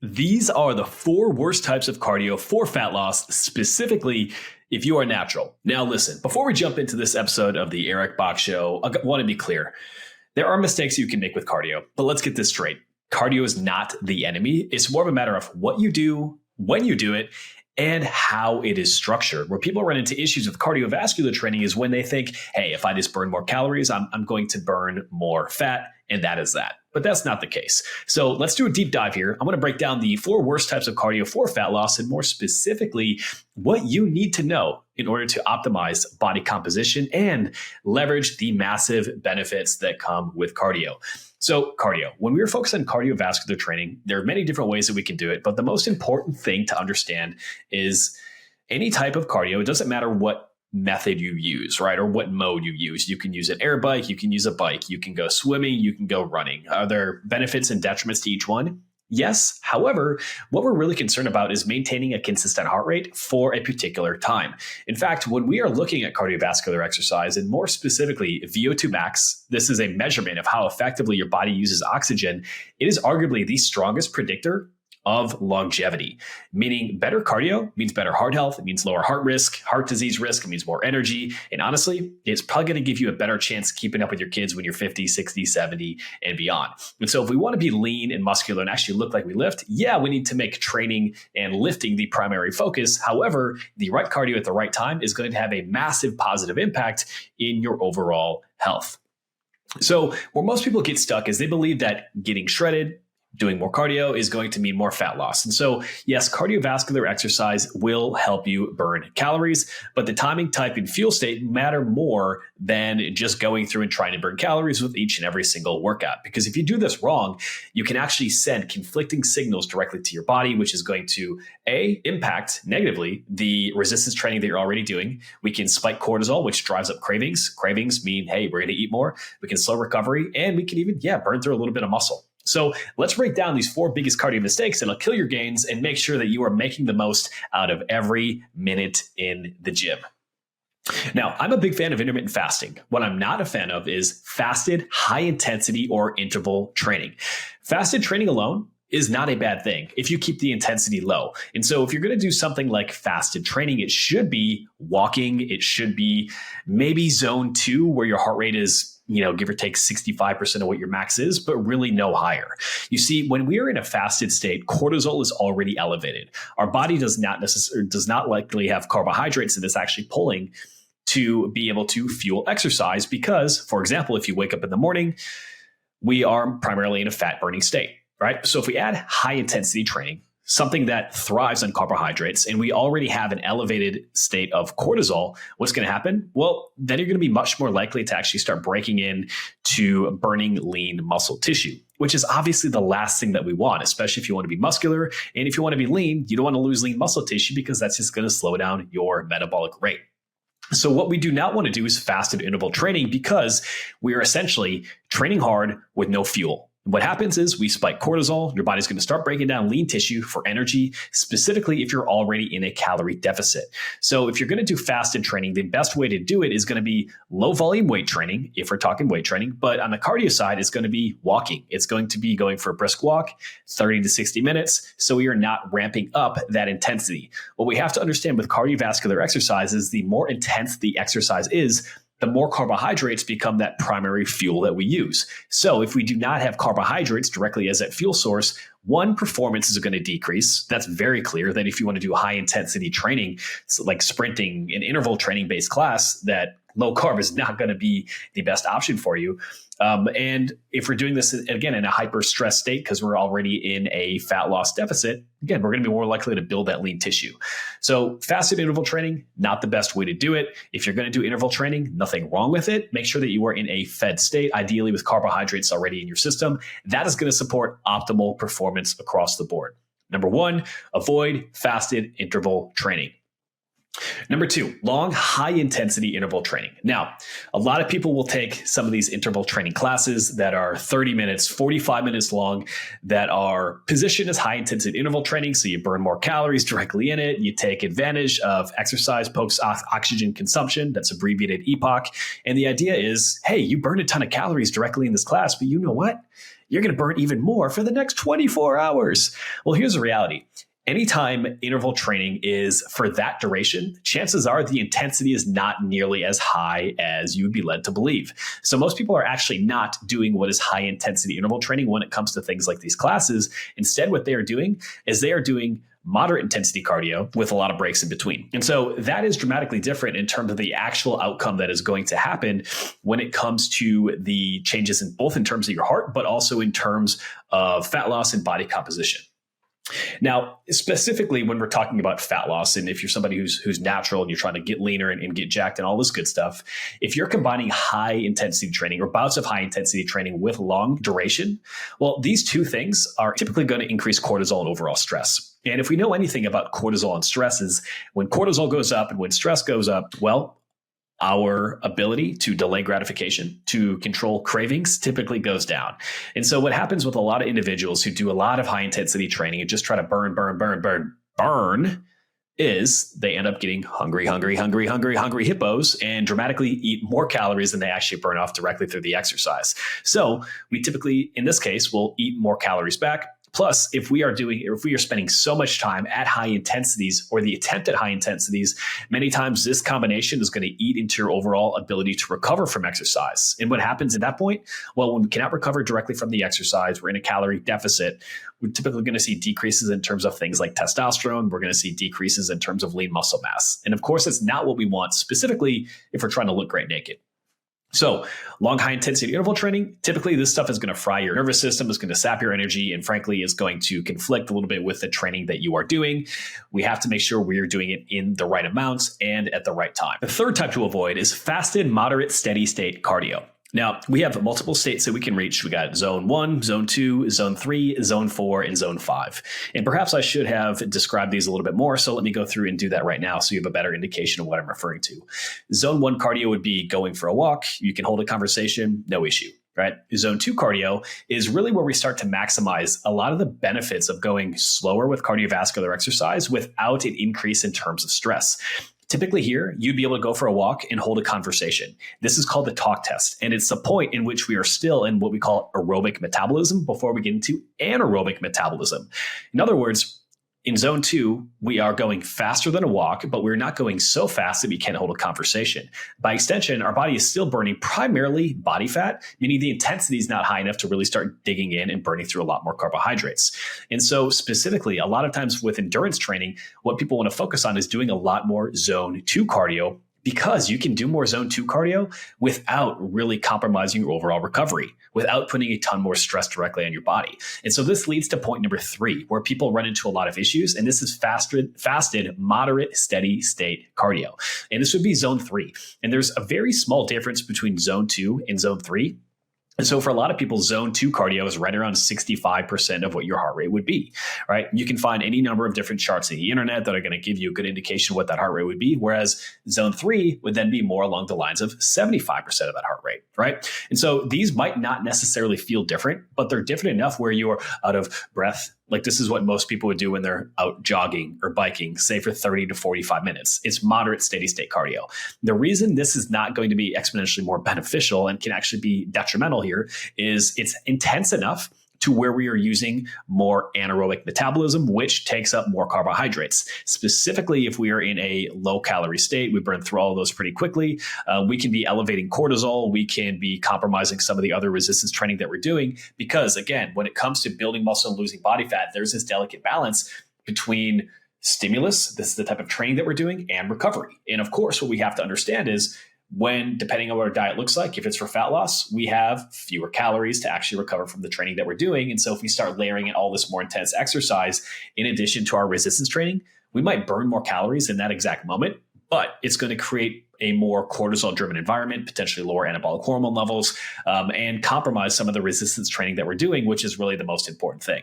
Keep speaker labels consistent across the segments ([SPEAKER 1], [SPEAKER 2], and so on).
[SPEAKER 1] These are the four worst types of cardio for fat loss, specifically if you are natural. Now, listen, before we jump into this episode of the Eric Bach Show, I want to be clear. There are mistakes you can make with cardio, but let's get this straight. Cardio is not the enemy. It's more of a matter of what you do, when you do it, and how it is structured. Where people run into issues with cardiovascular training is when they think, hey, if I just burn more calories, I'm going to burn more fat, and that is that. But that's not the case. So let's do a deep dive here. I'm going to break down the four worst types of cardio for fat loss, and more specifically, what you need to know in order to optimize body composition and leverage the massive benefits that come with cardio. So cardio, when we were focused on cardiovascular training, there are many different ways that we can do it. But the most important thing to understand is any type of cardio, it doesn't matter what method you use, right? Or what mode you use. You can use an air bike, you can use a bike, you can go swimming, you can go running. Are there benefits and detriments to each one? Yes. However, what we're really concerned about is maintaining a consistent heart rate for a particular time. In fact, when we are looking at cardiovascular exercise, and more specifically VO2 max, this is a measurement of how effectively your body uses oxygen. It is arguably the strongest predictor of longevity, meaning better cardio means better heart health. It means lower heart risk, heart disease risk. It means more energy. And honestly, it's probably going to give you a better chance keeping up with your kids when you're 50, 60, 70, and beyond. And so if we want to be lean and muscular and actually look like we lift, yeah, we need to make training and lifting the primary focus. However, the right cardio at the right time is going to have a massive positive impact in your overall health. So where most people get stuck is they believe that getting shredded, doing more cardio is going to mean more fat loss. And so, yes, cardiovascular exercise will help you burn calories, but the timing, type, and fuel state matter more than just going through and trying to burn calories with each and every single workout. Because if you do this wrong, you can actually send conflicting signals directly to your body, which is going to impact negatively the resistance training that you're already doing. We can spike cortisol, which drives up cravings. Cravings mean, hey, we're going to eat more. We can slow recovery, and we can even, burn through a little bit of muscle. So let's break down these four biggest cardio mistakes that'll kill your gains and make sure that you are making the most out of every minute in the gym. Now, I'm a big fan of intermittent fasting. What I'm not a fan of is fasted, high intensity, or interval training. Fasted training alone is not a bad thing if you keep the intensity low. And so if you're going to do something like fasted training, it should be walking. It should be maybe zone 2 where your heart rate is give or take 65% of what your max is, but really no higher. You see, when we are in a fasted state, cortisol is already elevated. Our body does not likely have carbohydrates that it's actually pulling to be able to fuel exercise because, for example, if you wake up in the morning, we are primarily in a fat burning state, right? So if we add high intensity training, something that thrives on carbohydrates, and we already have an elevated state of cortisol, what's going to happen? Well, then you're going to be much more likely to actually start breaking in to burning lean muscle tissue, which is obviously the last thing that we want, especially if you want to be muscular. And if you want to be lean, you don't want to lose lean muscle tissue because that's just going to slow down your metabolic rate. So what we do not want to do is fasted interval training because we are essentially training hard with no fuel. What happens is we spike cortisol. Your body's going to start breaking down lean tissue for energy, specifically if you're already in a calorie deficit. So if you're going to do fasted training, the best way to do it is going to be low volume weight training, if we're talking weight training. But on the cardio side, it's going to be walking. It's going to be going for a brisk walk, 30 to 60 minutes. So we are not ramping up that intensity. What we have to understand with cardiovascular exercise is the more intense the exercise is, the more carbohydrates become that primary fuel that we use. So if we do not have carbohydrates directly as that fuel source, one, performance is going to decrease. That's very clear that if you want to do high intensity training, so like sprinting, an interval training based class, that low carb is not going to be the best option for you. And if we're doing this, again, in a hyper stress state, because we're already in a fat loss deficit, again, we're going to be more likely to build that lean tissue. So fasted interval training, not the best way to do it. If you're going to do interval training, nothing wrong with it. Make sure that you are in a fed state, ideally with carbohydrates already in your system. That is going to support optimal performance across the board. Number 1, avoid fasted interval training. Number 2, long, high-intensity interval training. Now, a lot of people will take some of these interval training classes that are 30 minutes, 45 minutes long, that are positioned as high-intensity interval training, so you burn more calories directly in it. You take advantage of exercise post-oxygen consumption, that's abbreviated EPOC. And the idea is, hey, you burn a ton of calories directly in this class, but you know what? you're going to burn even more for the next 24 hours. Well, here's the reality. Anytime interval training is for that duration, chances are the intensity is not nearly as high as you would be led to believe. So most people are actually not doing what is high intensity interval training when it comes to things like these classes. Instead, what they are doing is they are doing moderate intensity cardio with a lot of breaks in between. And so that is dramatically different in terms of the actual outcome that is going to happen when it comes to the changes in both in terms of your heart, but also in terms of fat loss and body composition. Now, specifically when we're talking about fat loss, and if you're somebody who's natural and you're trying to get leaner and get jacked and all this good stuff, if you're combining high intensity training or bouts of high intensity training with long duration, well, these two things are typically going to increase cortisol and overall stress. And if we know anything about cortisol and stress is when cortisol goes up and when stress goes up, well, our ability to delay gratification, to control cravings typically goes down. And so what happens with a lot of individuals who do a lot of high intensity training and just try to burn is they end up getting hungry hippos and dramatically eat more calories than they actually burn off directly through the exercise. So we typically, in this case, will eat more calories back. Plus, if we are spending so much time at high intensities or the attempt at high intensities, many times this combination is going to eat into your overall ability to recover from exercise. And what happens at that point? Well, when we cannot recover directly from the exercise, we're in a calorie deficit. We're typically going to see decreases in terms of things like testosterone. We're going to see decreases in terms of lean muscle mass. And of course, it's not what we want specifically if we're trying to look great naked. So long, high intensity interval training, typically this stuff is going to fry your nervous system, is going to sap your energy, and frankly, is going to conflict a little bit with the training that you are doing. We have to make sure we're doing it in the right amounts and at the right time. The third type to avoid is fasted, moderate, steady state cardio. Now, we have multiple states that we can reach. We got zone 1, zone 2, zone 3, zone 4, and zone 5. And perhaps I should have described these a little bit more. So let me go through and do that right now so you have a better indication of what I'm referring to. Zone 1 cardio would be going for a walk. You can hold a conversation, no issue. Right? Zone 2 cardio is really where we start to maximize a lot of the benefits of going slower with cardiovascular exercise without an increase in terms of stress. Typically here, you'd be able to go for a walk and hold a conversation. This is called the talk test. And it's the point in which we are still in what we call aerobic metabolism before we get into anaerobic metabolism. In other words, in zone 2, we are going faster than a walk, but we're not going so fast that we can't hold a conversation. By extension, our body is still burning primarily body fat, meaning the intensity is not high enough to really start digging in and burning through a lot more carbohydrates. And so specifically, a lot of times with endurance training, what people want to focus on is doing a lot more zone 2 cardio, because you can do more zone 2 cardio without really compromising your overall recovery, without putting a ton more stress directly on your body. And so this leads to point number 3, where people run into a lot of issues. And this is fasted, moderate, steady state cardio. And this would be zone 3. And there's a very small difference between zone 2 and zone 3. And so for a lot of people, zone 2 cardio is right around 65% of what your heart rate would be, right? You can find any number of different charts on the internet that are going to give you a good indication of what that heart rate would be, whereas zone 3 would then be more along the lines of 75% of that heart rate, right? And so these might not necessarily feel different, but they're different enough where you're out of breath. Like this is what most people would do when they're out jogging or biking, say for 30 to 45 minutes. It's moderate steady state cardio. The reason this is not going to be exponentially more beneficial and can actually be detrimental here is it's intense enough to where we are using more anaerobic metabolism, which takes up more carbohydrates. Specifically, if we are in a low calorie state, we burn through all of those pretty quickly. We can be elevating cortisol. We can be compromising some of the other resistance training that we're doing. Because again, when it comes to building muscle and losing body fat, there's this delicate balance between stimulus, this is the type of training that we're doing, and recovery. And of course, what we have to understand is when, depending on what our diet looks like, if it's for fat loss, we have fewer calories to actually recover from the training that we're doing. And so if we start layering in all this more intense exercise, in addition to our resistance training, we might burn more calories in that exact moment, but it's going to create a more cortisol-driven environment, potentially lower anabolic hormone levels, and compromise some of the resistance training that we're doing, which is really the most important thing.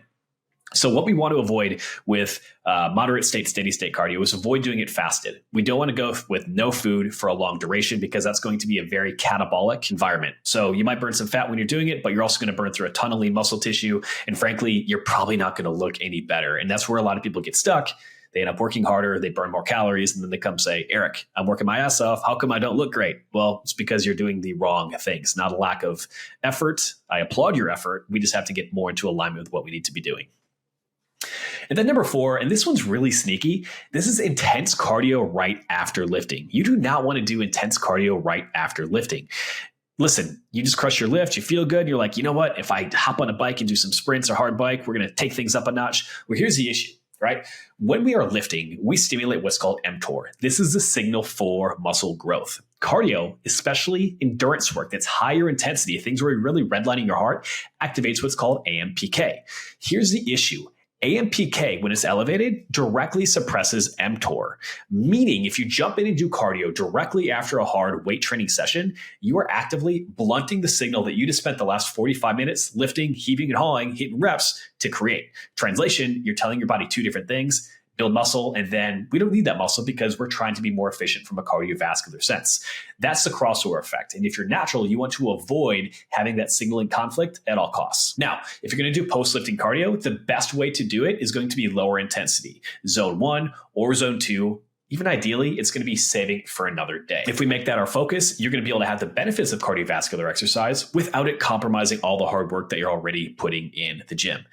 [SPEAKER 1] So what we want to avoid with moderate state, steady state cardio is avoid doing it fasted. We don't want to go with no food for a long duration because that's going to be a very catabolic environment. So you might burn some fat when you're doing it, but you're also going to burn through a ton of lean muscle tissue. And frankly, you're probably not going to look any better. And that's where a lot of people get stuck. They end up working harder, they burn more calories, and then they come say, Eric, I'm working my ass off. How come I don't look great? Well, it's because you're doing the wrong things, not a lack of effort. I applaud your effort. We just have to get more into alignment with what we need to be doing. And then number 4, and this one's really sneaky, this is intense cardio right after lifting. You do not want to do intense cardio right after lifting. Listen, you just crush your lift, you feel good, you're like, you know what, if I hop on a bike and do some sprints or hard bike, we're going to take things up a notch. Well, here's the issue, right? When we are lifting, we stimulate what's called mTOR. This is the signal for muscle growth. Cardio, especially endurance work that's higher intensity, things where you're really redlining your heart, activates what's called AMPK. Here's the issue. AMPK, when it's elevated, directly suppresses mTOR, meaning if you jump in and do cardio directly after a hard weight training session, you are actively blunting the signal that you just spent the last 45 minutes lifting, heaving and hauling, hitting reps to create. Translation, you're telling your body 2 different things. Build muscle, and then we don't need that muscle because we're trying to be more efficient from a cardiovascular sense. That's the crossover effect. And if you're natural, you want to avoid having that signaling conflict at all costs. Now, if you're going to do post-lifting cardio, the best way to do it is going to be lower intensity, zone 1 or zone 2. Even ideally, it's going to be saving for another day. If we make that our focus, you're going to be able to have the benefits of cardiovascular exercise without it compromising all the hard work that you're already putting in the gym.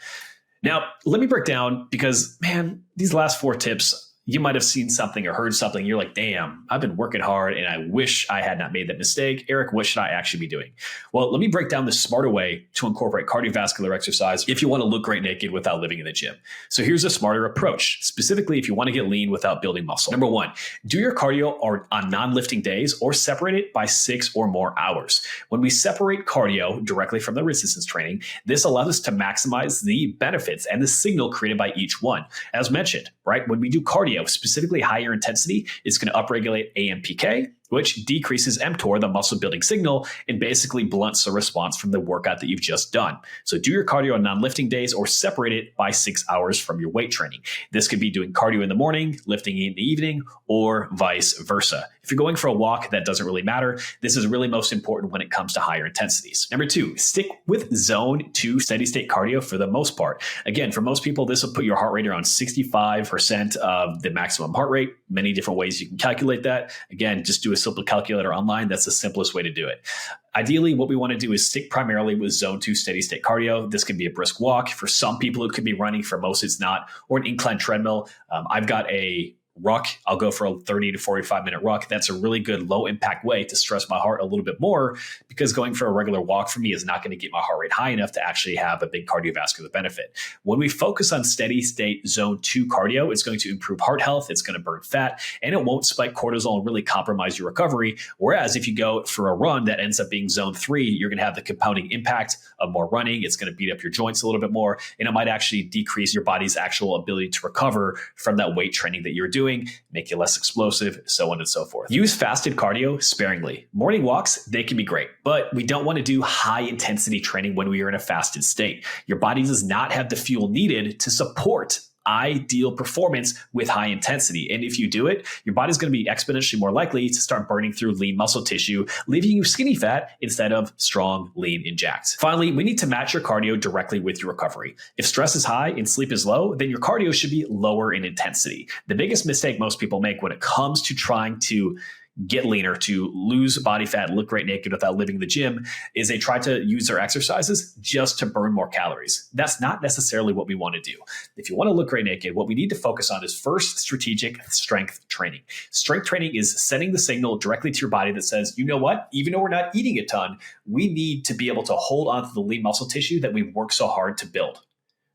[SPEAKER 1] Now, let me break down because, man, these last 4 tips, you might have seen something or heard something. You're like, damn, I've been working hard and I wish I had not made that mistake. Eric, what should I actually be doing? Well, let me break down the smarter way to incorporate cardiovascular exercise if you want to look great naked without living in the gym. So here's a smarter approach, specifically if you want to get lean without building muscle. Number 1, do your cardio on non-lifting days or separate it by 6 or more hours. When we separate cardio directly from the resistance training, this allows us to maximize the benefits and the signal created by each one. As mentioned, right? When we do cardio, specifically higher intensity, it's going to upregulate AMPK, which decreases mTOR, the muscle building signal, and basically blunts the response from the workout that you've just done. So do your cardio on non-lifting days or separate it by 6 hours from your weight training. This could be doing cardio in the morning, lifting in the evening, or vice versa. If you're going for a walk, that doesn't really matter. This is really most important when it comes to higher intensities. Number 2, stick with zone 2 steady state cardio for the most part. Again, for most people, this will put your heart rate around 65% of the maximum heart rate. Many different ways you can calculate that. Again, just do a simple calculator online. That's the simplest way to do it. Ideally, what we want to do is stick primarily with zone 2 steady state cardio. This can be a brisk walk. For some people, it could be running. For most, it's not. Or an incline treadmill. I've got a ruck. I'll go for a 30 to 45 minute ruck. That's a really good low impact way to stress my heart a little bit more because going for a regular walk for me is not going to get my heart rate high enough to actually have a big cardiovascular benefit. When we focus on steady state zone 2 cardio, it's going to improve heart health, it's going to burn fat, and it won't spike cortisol and really compromise your recovery. Whereas if you go for a run that ends up being zone 3, you're going to have the compounding impact of more running. It's going to beat up your joints a little bit more, and it might actually decrease your body's actual ability to recover from that weight training that you're doing, make you less explosive, so on and so forth. Use fasted cardio sparingly. Morning walks, they can be great, but we don't want to do high intensity training when we are in a fasted state. Your body does not have the fuel needed to support ideal performance with high intensity. And if you do it, your body's going to be exponentially more likely to start burning through lean muscle tissue, leaving you skinny fat instead of strong, lean, and jacked. Finally, we need to match your cardio directly with your recovery. If stress is high and sleep is low, then your cardio should be lower in intensity. The biggest mistake most people make when it comes to trying to get leaner, to lose body fat, look great naked without living in the gym, is they try to use their exercises just to burn more calories. That's not necessarily what we want to do. If you want to look great naked, what we need to focus on is first strategic strength training. Strength training is sending the signal directly to your body that says, you know what, even though we're not eating a ton, we need to be able to hold on to the lean muscle tissue that we've worked so hard to build.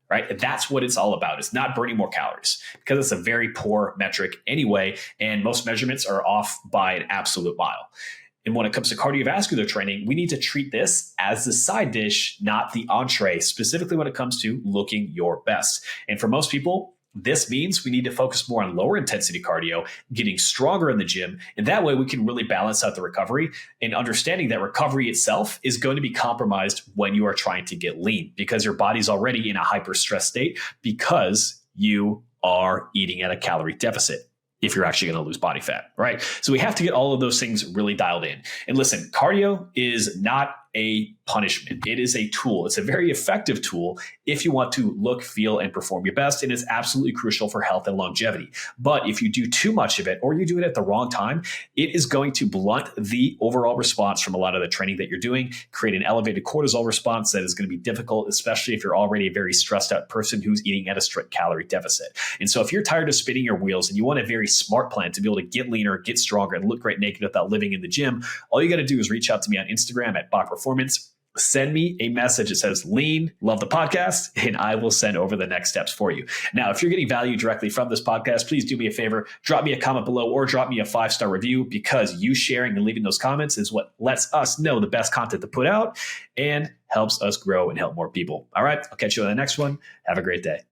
[SPEAKER 1] Right? That's what it's all about. It's not burning more calories because it's a very poor metric anyway. And most measurements are off by an absolute mile. And when it comes to cardiovascular training, we need to treat this as the side dish, not the entree, specifically when it comes to looking your best. And for most people, this means we need to focus more on lower intensity cardio, getting stronger in the gym. And that way we can really balance out the recovery and understanding that recovery itself is going to be compromised when you are trying to get lean because your body's already in a hyper stress state because you are eating at a calorie deficit if you're actually going to lose body fat, right? So we have to get all of those things really dialed in. And listen, cardio is not a punishment. It is a tool. It's a very effective tool if you want to look, feel, and perform your best. And it's absolutely crucial for health and longevity. But if you do too much of it or you do it at the wrong time, it is going to blunt the overall response from a lot of the training that you're doing, create an elevated cortisol response that is going to be difficult, especially if you're already a very stressed out person who's eating at a strict calorie deficit. And so if you're tired of spinning your wheels and you want a very smart plan to be able to get leaner, get stronger, and look great naked without living in the gym, all you got to do is reach out to me on Instagram at Bach Performance. Send me a message that says lean, love the podcast, and I will send over the next steps for you. Now, if you're getting value directly from this podcast, please do me a favor, drop me a comment below or drop me a 5-star review, because you sharing and leaving those comments is what lets us know the best content to put out and helps us grow and help more people. All right, I'll catch you on the next one. Have a great day.